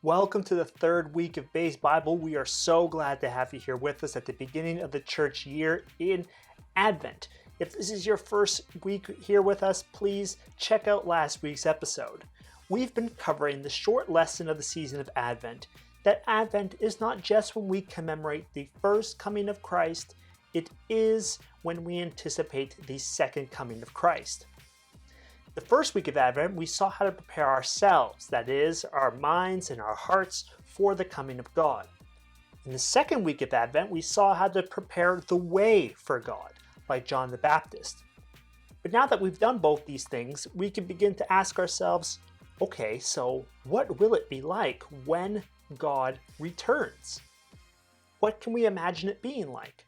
Welcome to the third week of Bay's Bible. We are so glad to have you here with us at the beginning of the church year in Advent. If this is your first week here with us, please check out last week's episode. We've been covering the short lesson of the season of Advent, that Advent is not just when we commemorate the first coming of Christ, it is when we anticipate the second coming of Christ. The first week of Advent, we saw how to prepare ourselves, that is, our minds and our hearts, for the coming of God. In the second week of Advent, we saw how to prepare the way for God, like John the Baptist. But now that we've done both these things, we can begin to ask ourselves, okay, so what will it be like when God returns? What can we imagine it being like?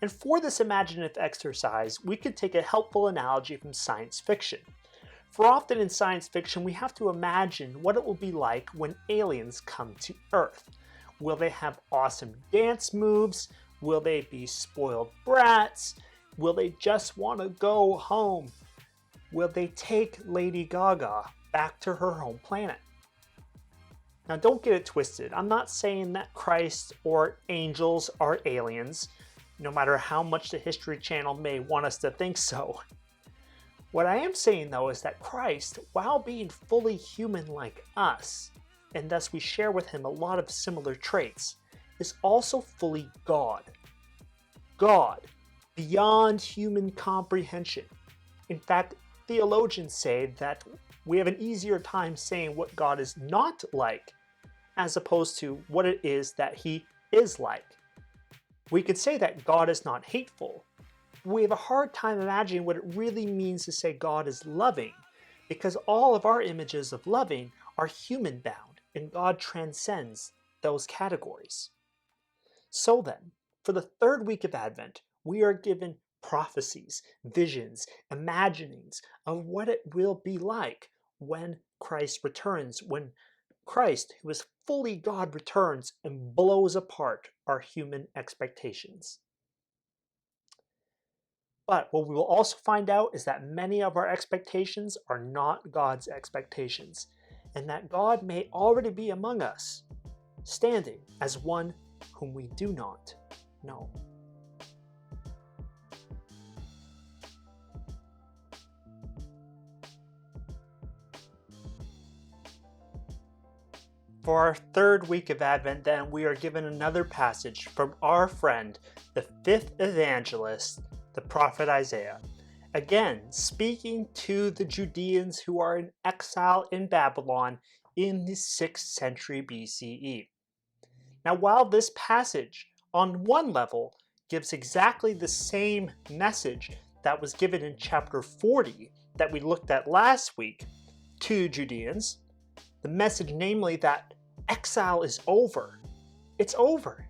And for this imaginative exercise, we could take a helpful analogy from science fiction. For often in science fiction, we have to imagine what it will be like when aliens come to Earth. Will they have awesome dance moves? Will they be spoiled brats? Will they just want to go home? Will they take Lady Gaga back to her home planet? Now don't get it twisted. I'm not saying that Christ or angels are aliens, no matter how much the History Channel may want us to think so. What I am saying though is that Christ, while being fully human like us, and thus we share with him a lot of similar traits, is also fully God. God, beyond human comprehension. In fact, theologians say that we have an easier time saying what God is not like, as opposed to what it is that he is like. We could say that God is not hateful. We have a hard time imagining what it really means to say God is loving, because all of our images of loving are human bound, and God transcends those categories. So then, for the third week of Advent, we are given prophecies, visions, imaginings of what it will be like when Christ returns, when Christ, who is fully God, returns and blows apart our human expectations. But what we will also find out is that many of our expectations are not God's expectations, and that God may already be among us, standing as one whom we do not know. For our third week of Advent, then, we are given another passage from our friend, the fifth evangelist, the prophet Isaiah. Again, speaking to the Judeans who are in exile in Babylon in the 6th century BCE. Now, while this passage, on one level, gives exactly the same message that was given in chapter 40 that we looked at last week to Judeans, the message namely that exile is over. It's over.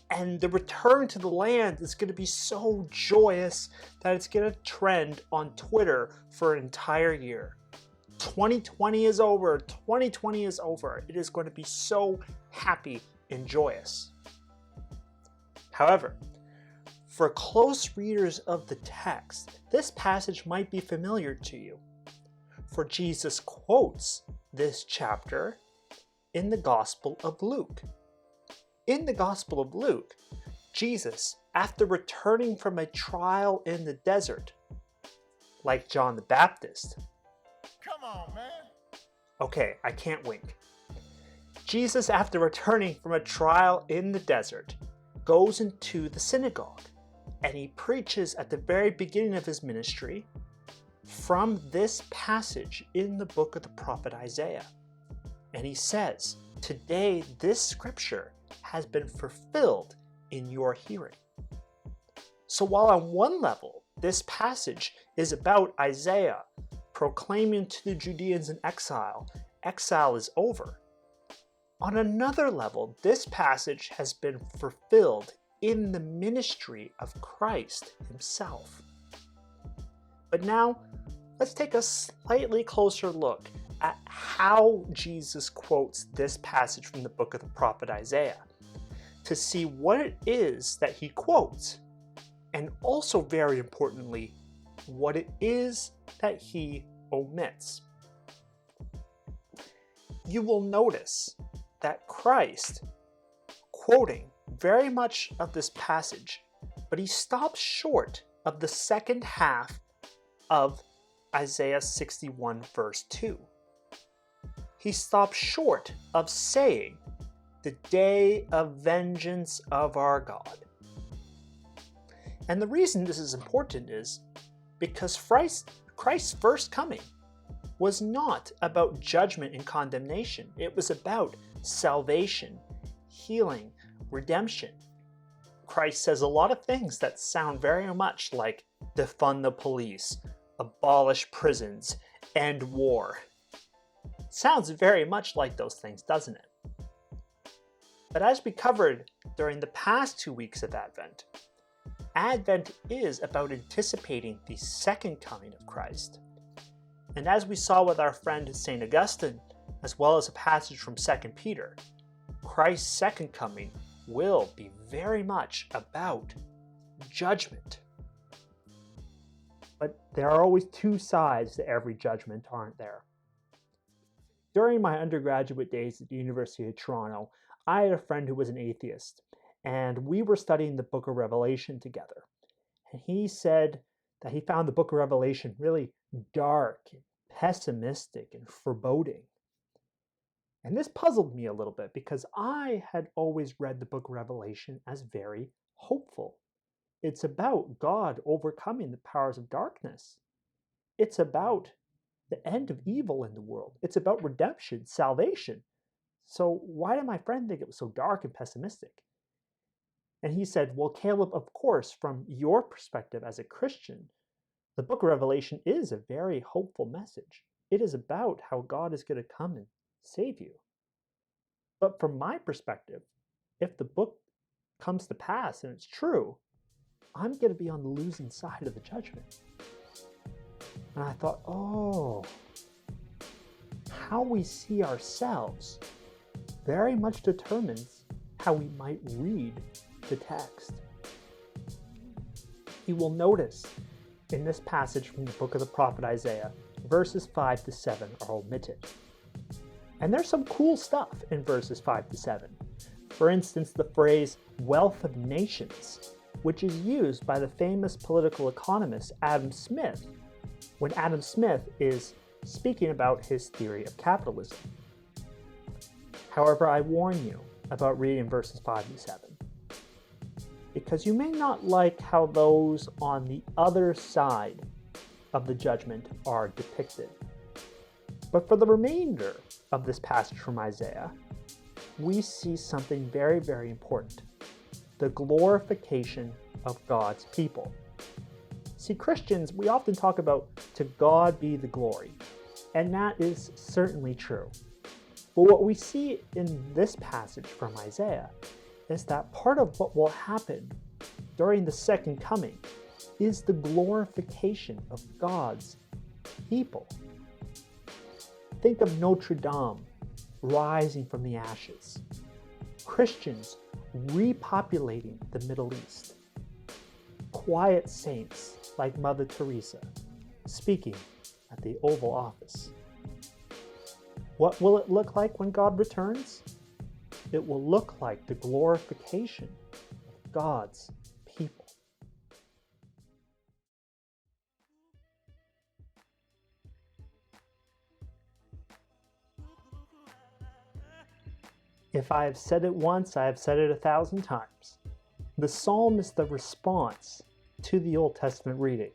And the return to the land is going to be so joyous that it's going to trend on Twitter for an entire year. 2020 is over. 2020 is over. It is going to be so happy and joyous. However, for close readers of the text, this passage might be familiar to you. For Jesus quotes this chapter in the Gospel of Luke. In the Gospel of Luke, Jesus, after returning from a trial in the desert, like John the Baptist. Come on, man. Okay, I can't wink. Jesus, after returning from a trial in the desert, goes into the synagogue, and he preaches at the very beginning of his ministry from this passage in the book of the prophet Isaiah. And he says, "Today this scripture has been fulfilled in your hearing." So while on one level, this passage is about Isaiah proclaiming to the Judeans in exile, exile is over. On another level, this passage has been fulfilled in the ministry of Christ himself. But now, let's take a slightly closer look at how Jesus quotes this passage from the book of the prophet Isaiah to see what it is that he quotes, and also very importantly, what it is that he omits. you will notice that Christ, quoting very much of this passage, but he stops short of the second half of Isaiah 61 verse 2. He stops short of saying, the day of vengeance of our God. And the reason this is important is because Christ's first coming was not about judgment and condemnation. It was about salvation, healing, redemption. Christ says a lot of things that sound very much like defund the police, abolish prisons, end war. Sounds very much like those things, doesn't it? But as we covered during the past 2 weeks of Advent, Advent is about anticipating the second coming of Christ. And as we saw with our friend St. Augustine, as well as a passage from 2 Peter, Christ's second coming will be very much about judgment. But there are always two sides to every judgment, aren't there? During my undergraduate days at the University of Toronto, I had a friend who was an atheist, and we were studying the book of Revelation together. And he said that he found the book of Revelation really dark, and pessimistic, and foreboding. And this puzzled me a little bit because I had always read the book of Revelation as very hopeful. It's about God overcoming the powers of darkness. It's about the end of evil in the world. It's about redemption, salvation. So why did my friend think it was so dark and pessimistic? And he said, well, Caleb, of course, from your perspective as a Christian, the book of Revelation is a very hopeful message. It is about how God is going to come and save you. But from my perspective, if the book comes to pass and it's true, I'm going to be on the losing side of the judgment. And I thought, oh, how we see ourselves very much determines how we might read the text. You will notice in this passage from the book of the prophet Isaiah, verses 5 to 7 are omitted. And there's some cool stuff in verses 5 to 7. For instance, the phrase wealth of nations, which is used by the famous political economist Adam Smith when Adam Smith is speaking about his theory of capitalism. However, I warn you about reading verses 5 to 7, because you may not like how those on the other side of the judgment are depicted. But for the remainder of this passage from Isaiah, we see something very, very important: the glorification of God's people. See, Christians, we often talk about to God be the glory, and that is certainly true. But what we see in this passage from Isaiah is that part of what will happen during the second coming is the glorification of God's people. Think of Notre Dame rising from the ashes, Christians repopulating the Middle East, quiet saints like Mother Teresa speaking at the Oval Office. What will it look like when God returns? It will look like the glorification of God's people. If I have said it once, I have said it 1,000 times. The psalm is the response to the Old Testament reading.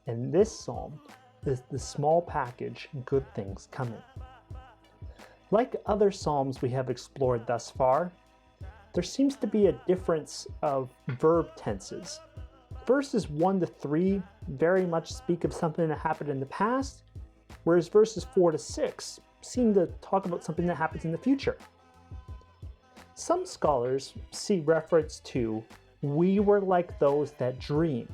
And this psalm is the small package, good things coming. Like other psalms we have explored thus far, there seems to be a difference of verb tenses. Verses 1 to 3 very much speak of something that happened in the past, whereas verses 4 to 6 seem to talk about something that happens in the future. Some scholars see reference to "we were like those that dream"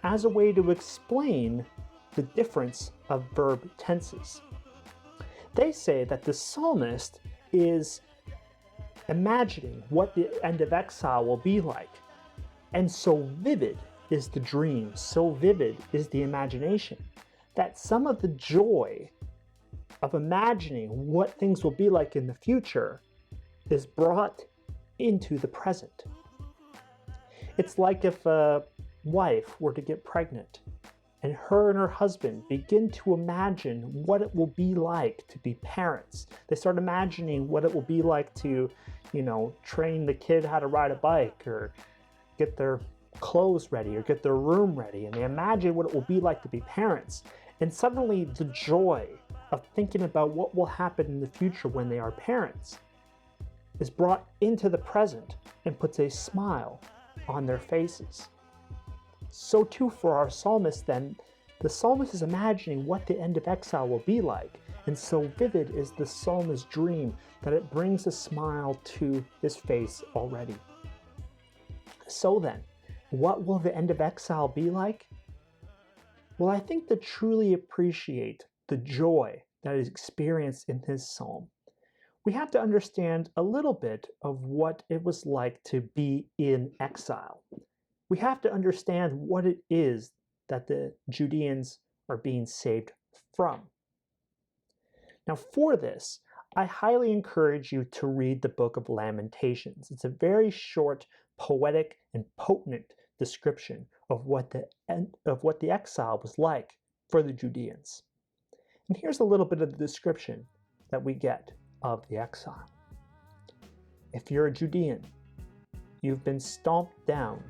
as a way to explain the difference of verb tenses. They say that the psalmist is imagining what the end of exile will be like, and so vivid is the dream, so vivid is the imagination, that some of the joy of imagining what things will be like in the future is brought into the present. It's like if a wife were to get pregnant and her husband begin to imagine what it will be like to be parents. They start imagining what it will be like to, train the kid how to ride a bike or get their clothes ready or get their room ready. And they imagine what it will be like to be parents. And suddenly the joy of thinking about what will happen in the future when they are parents is brought into the present and puts a smile on their faces. So too for our psalmist then, the psalmist is imagining what the end of exile will be like, and so vivid is the psalmist's dream that it brings a smile to his face already. So then, what will the end of exile be like? Well, I think to truly appreciate the joy that is experienced in his psalm, we have to understand a little bit of what it was like to be in exile. We have to understand what it is that the Judeans are being saved from. Now, for this, I highly encourage you to read the book of Lamentations. It's a very short, poetic, and potent description of what the exile was like for the Judeans. And here's a little bit of the description that we get of the exile. If you're a Judean, you've been stomped down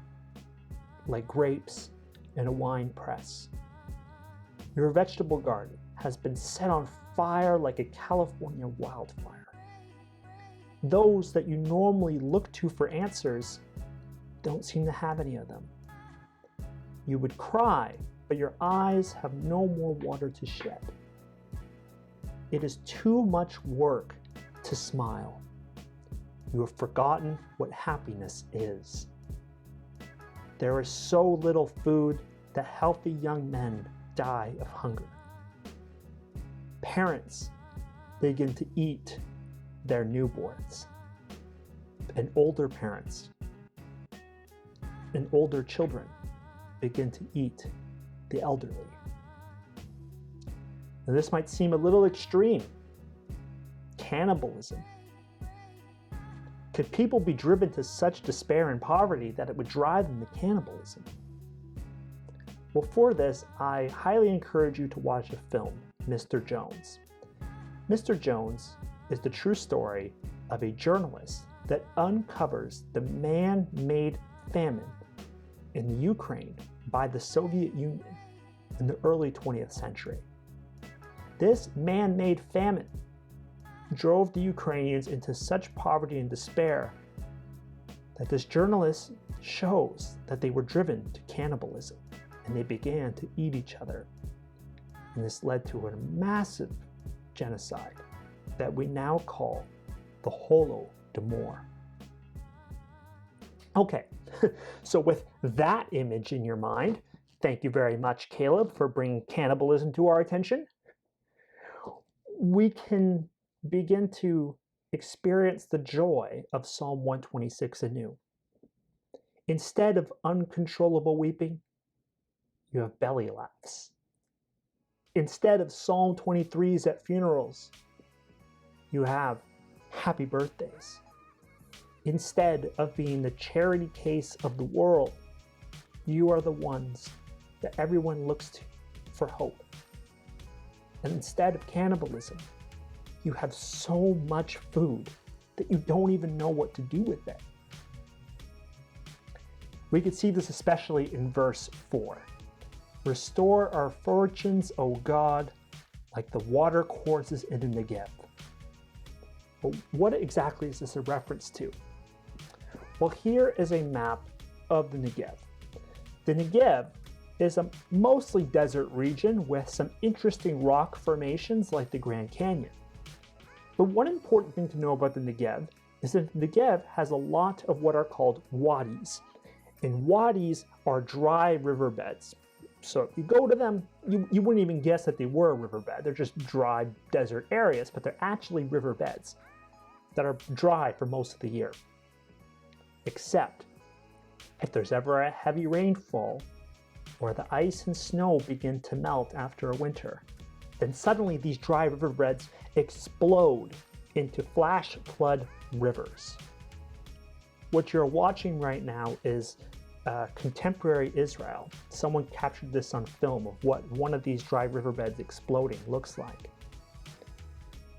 like grapes in a wine press. Your vegetable garden has been set on fire like a California wildfire. Those that you normally look to for answers don't seem to have any of them. You would cry, but your eyes have no more water to shed. It is too much work to smile. You have forgotten what happiness is. There is so little food that healthy young men die of hunger. Parents begin to eat their newborns, and older parents and older children begin to eat the elderly. Now, this might seem a little extreme. Cannibalism. Could people be driven to such despair and poverty that it would drive them to cannibalism? Well, for this, I highly encourage you to watch a film, Mr. Jones. Mr. Jones is the true story of a journalist that uncovers the man-made famine in the Ukraine by the Soviet Union in the early 20th century. This man-made famine drove the Ukrainians into such poverty and despair that this journalist shows that they were driven to cannibalism and they began to eat each other. And this led to a massive genocide that we now call the Holodomor. Okay, so with that image in your mind, thank you very much, Caleb, for bringing cannibalism to our attention. We can begin to experience the joy of Psalm 126 anew. Instead of uncontrollable weeping, you have belly laughs. Instead of Psalm 23s at funerals, you have happy birthdays. Instead of being the charity case of the world, you are the ones that everyone looks to for hope. And instead of cannibalism, you have so much food that you don't even know what to do with it. We could see this especially in verse 4. Restore our fortunes, O God, like the water courses in the Negev. But what exactly is this a reference to? Well, here is a map of the Negev. The Negev is a mostly desert region with some interesting rock formations like the Grand Canyon. But one important thing to know about the Negev is that the Negev has a lot of what are called wadis. And wadis are dry riverbeds. So if you go to them, you wouldn't even guess that they were a riverbed. They're just dry desert areas, but they're actually riverbeds that are dry for most of the year. Except if there's ever a heavy rainfall or the ice and snow begin to melt after a winter, then suddenly these dry riverbeds explode into flash flood rivers. What you're watching right now is contemporary Israel. Someone captured this on film of what one of these dry riverbeds exploding looks like.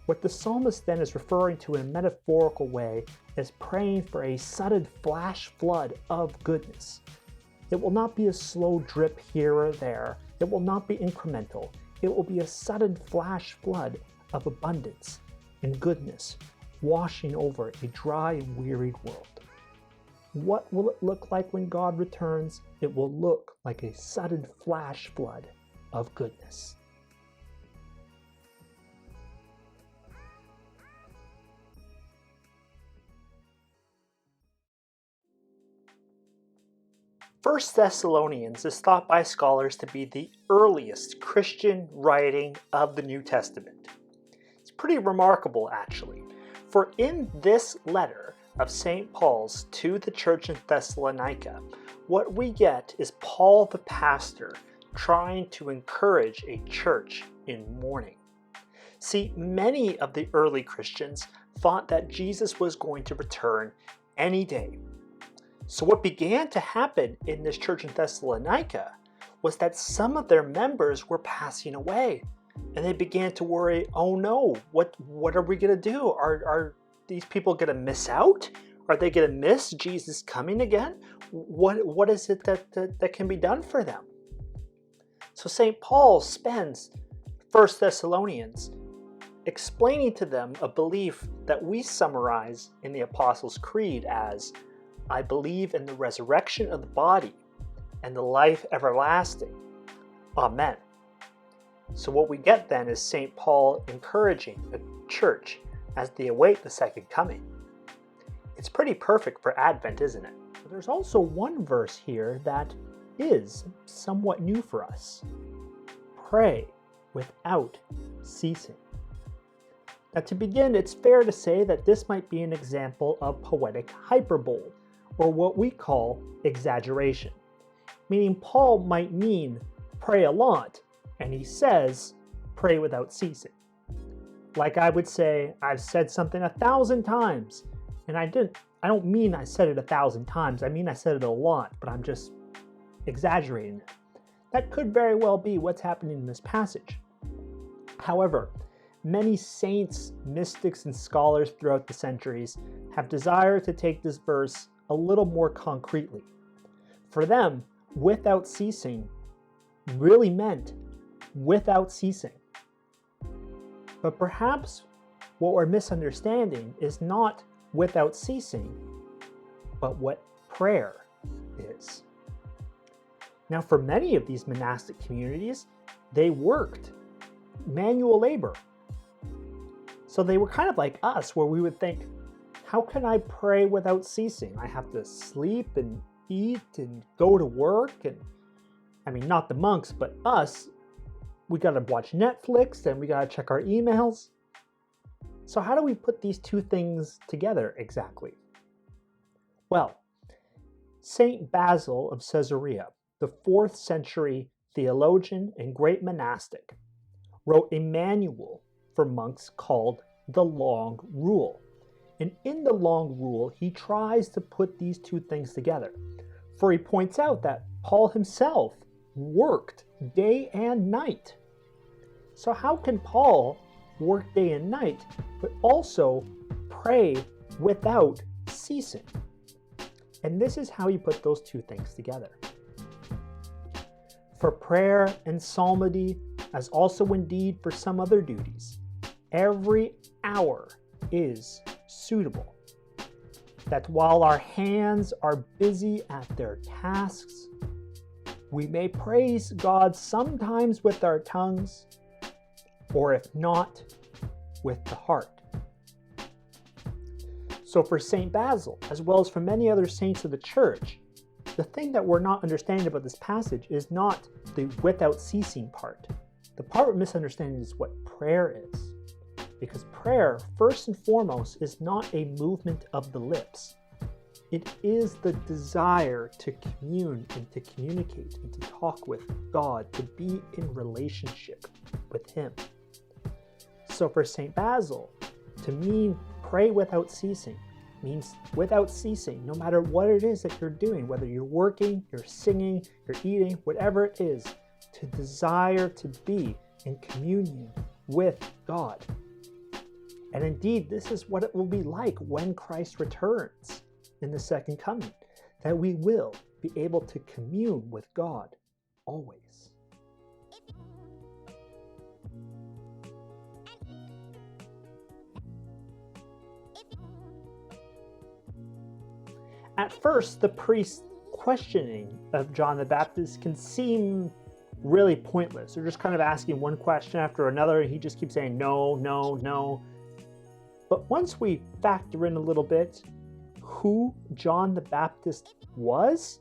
What the psalmist then is referring to in a metaphorical way is praying for a sudden flash flood of goodness. It will not be a slow drip here or there. It will not be incremental. It will be a sudden flash flood of abundance and goodness washing over a dry and wearied world. What will it look like when God returns? It will look like a sudden flash flood of goodness. First Thessalonians is thought by scholars to be the earliest Christian writing of the New Testament. It's pretty remarkable, actually, for in this letter of St. Paul's to the church in Thessalonica, what we get is Paul the pastor trying to encourage a church in mourning. See, many of the early Christians thought that Jesus was going to return any day. So what began to happen in this church in Thessalonica was that some of their members were passing away, and they began to worry, oh no, what are we going to do? Are these people going to miss out? Are they going to miss Jesus coming again? What is it that can be done for them? So St. Paul spends 1 Thessalonians explaining to them a belief that we summarize in the Apostles' Creed as, I believe in the resurrection of the body and the life everlasting. Amen. So what we get then is St. Paul encouraging the church as they await the second coming. It's pretty perfect for Advent, isn't it? But there's also one verse here that is somewhat new for us. Pray without ceasing. Now to begin, it's fair to say that this might be an example of poetic hyperbole, or what we call exaggeration. Meaning Paul might mean pray a lot, and he says pray without ceasing. Like I would say, I've said something 1,000 times, and I don't mean I said it 1,000 times, I mean I said it a lot, but I'm just exaggerating it. That could very well be what's happening in this passage. However, many saints, mystics, and scholars throughout the centuries have desired to take this verse a little more concretely. For them, without ceasing really meant without ceasing. But perhaps what we're misunderstanding is not without ceasing, but what prayer is. Now, for many of these monastic communities, they worked manual labor. So they were kind of like us, where we would think, how can I pray without ceasing? I have to sleep and eat and go to work. And I mean, not the monks, but us, we got to watch Netflix and we got to check our emails. So how do we put these two things together exactly? Well, St. Basil of Caesarea, the 4th century theologian and great monastic, wrote a manual for monks called the Long Rule. And in the Long Rule, he tries to put these two things together. For he points out that Paul himself worked day and night. So how can Paul work day and night, but also pray without ceasing? And this is how he put those two things together. For prayer and psalmody, as also indeed for some other duties, every hour is suitable. That while our hands are busy at their tasks, we may praise God sometimes with our tongues, or if not, with the heart. So for St. Basil, as well as for many other saints of the church, the thing that we're not understanding about this passage is not the without ceasing part. The part we're misunderstanding is what prayer is. Because prayer, first and foremost, is not a movement of the lips. It is the desire to commune and to communicate and to talk with God, to be in relationship with Him. So for St. Basil, to mean pray without ceasing means without ceasing, no matter what it is that you're doing, whether you're working, you're singing, you're eating, whatever it is, to desire to be in communion with God. And indeed, this is what it will be like when Christ returns in the second coming, that we will be able to commune with God always. At first, the priest's questioning of John the Baptist can seem really pointless. They're just kind of asking one question after another, and he just keeps saying no, no, no. But once we factor in a little bit who John the Baptist was,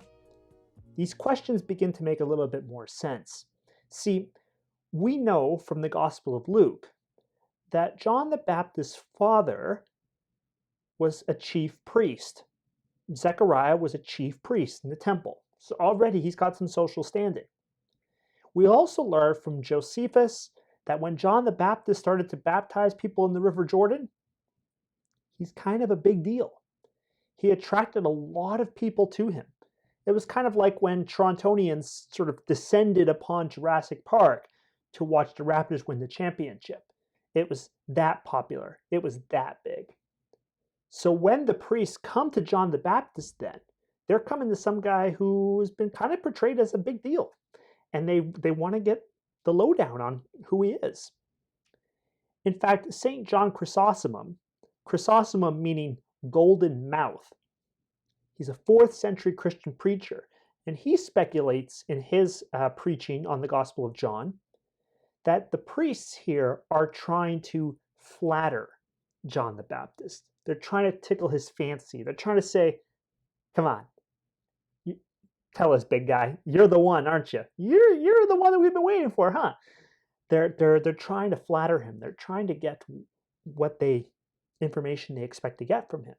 these questions begin to make a little bit more sense. See, we know from the Gospel of Luke that John the Baptist's father was a chief priest. Zechariah was a chief priest in the temple. So already he's got some social standing. We also learn from Josephus that when John the Baptist started to baptize people in the River Jordan, he's kind of a big deal. He attracted a lot of people to him. It was kind of like when Torontonians sort of descended upon Jurassic Park to watch the Raptors win the championship. It was that popular. It was that big. So when the priests come to John the Baptist then, they're coming to some guy who's been kind of portrayed as a big deal. And they want to get the lowdown on who he is. In fact, St. John Chrysostom meaning golden mouth, he's a 4th century Christian preacher, and he speculates in his preaching on the Gospel of John that the priests here are trying to flatter John the Baptist. They're trying to tickle his fancy. They're trying to say, come on, tell us, big guy, you're the one, aren't you? You're the one that we've been waiting for, huh? They're trying to flatter him. They're trying to get what information they expect to get from him.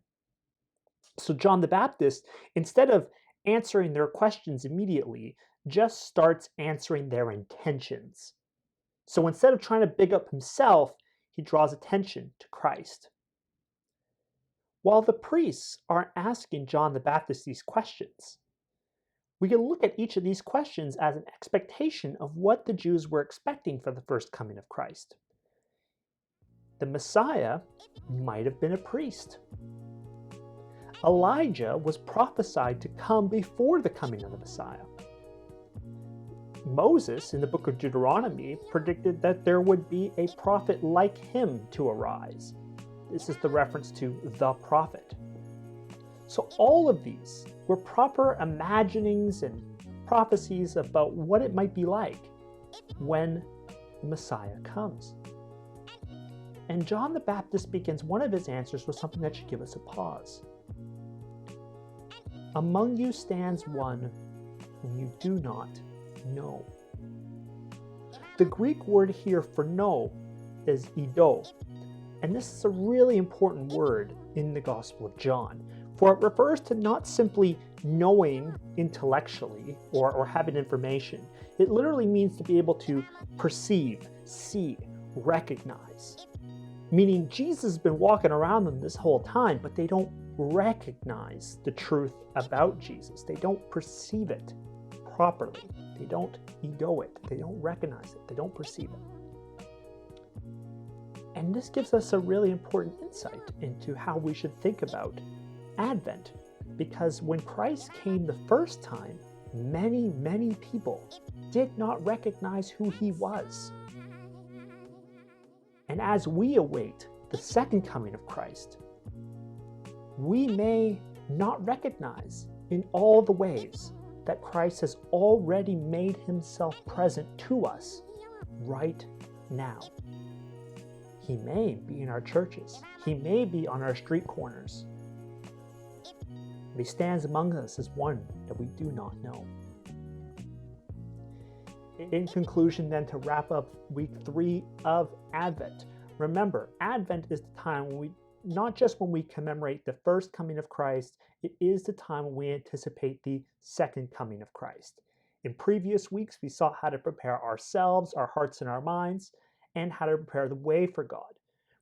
So John the Baptist, instead of answering their questions immediately, just starts answering their intentions. So instead of trying to big up himself, he draws attention to Christ. While the priests are asking John the Baptist these questions, we can look at each of these questions as an expectation of what the Jews were expecting for the first coming of Christ. The Messiah might have been a priest. Elijah was prophesied to come before the coming of the Messiah. Moses, in the book of Deuteronomy, predicted that there would be a prophet like him to arise. This is the reference to the prophet. So all of these were proper imaginings and prophecies about what it might be like when the Messiah comes. And John the Baptist begins one of his answers with something that should give us a pause. Among you stands one whom you do not know. The Greek word here for know is ido, and this is a really important word in the Gospel of John, for it refers to not simply knowing intellectually or having information. It literally means to be able to perceive, see, recognize. Meaning Jesus has been walking around them this whole time, but they don't recognize the truth about Jesus. They don't perceive it properly. They don't ego it. They don't recognize it. They don't perceive it. And this gives us a really important insight into how we should think about Advent. Because when Christ came the first time, many, many people did not recognize who he was. And as we await the second coming of Christ, we may not recognize in all the ways that Christ has already made himself present to us right now. He may be in our churches. He may be on our street corners. But he stands among us as one that we do not know. In conclusion, then, to wrap up week 3 of Advent, remember, Advent is the time when we, not just when we commemorate the first coming of Christ, it is the time when we anticipate the second coming of Christ. In previous weeks, we saw how to prepare ourselves, our hearts and our minds, and how to prepare the way for God.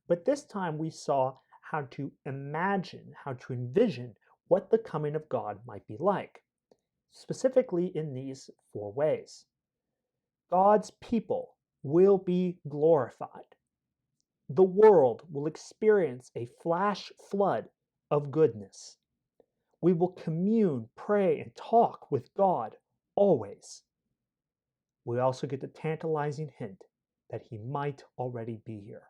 But this time we saw how to imagine, how to envision what the coming of God might be like, specifically in these 4 ways. God's people will be glorified. The world will experience a flash flood of goodness. We will commune, pray, and talk with God always. We also get the tantalizing hint that he might already be here.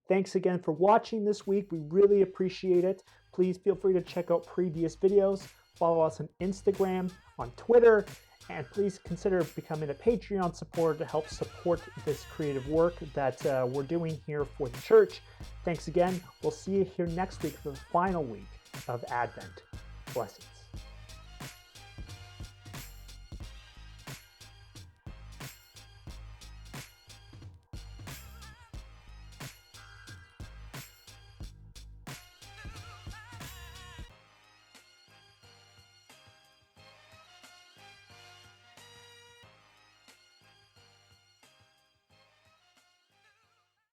Thanks again for watching this week. We really appreciate it. Please feel free to check out previous videos. Follow us on Instagram, on Twitter, and please consider becoming a Patreon supporter to help support this creative work that we're doing here for the church. Thanks again. We'll see you here next week for the final week of Advent. Blessings.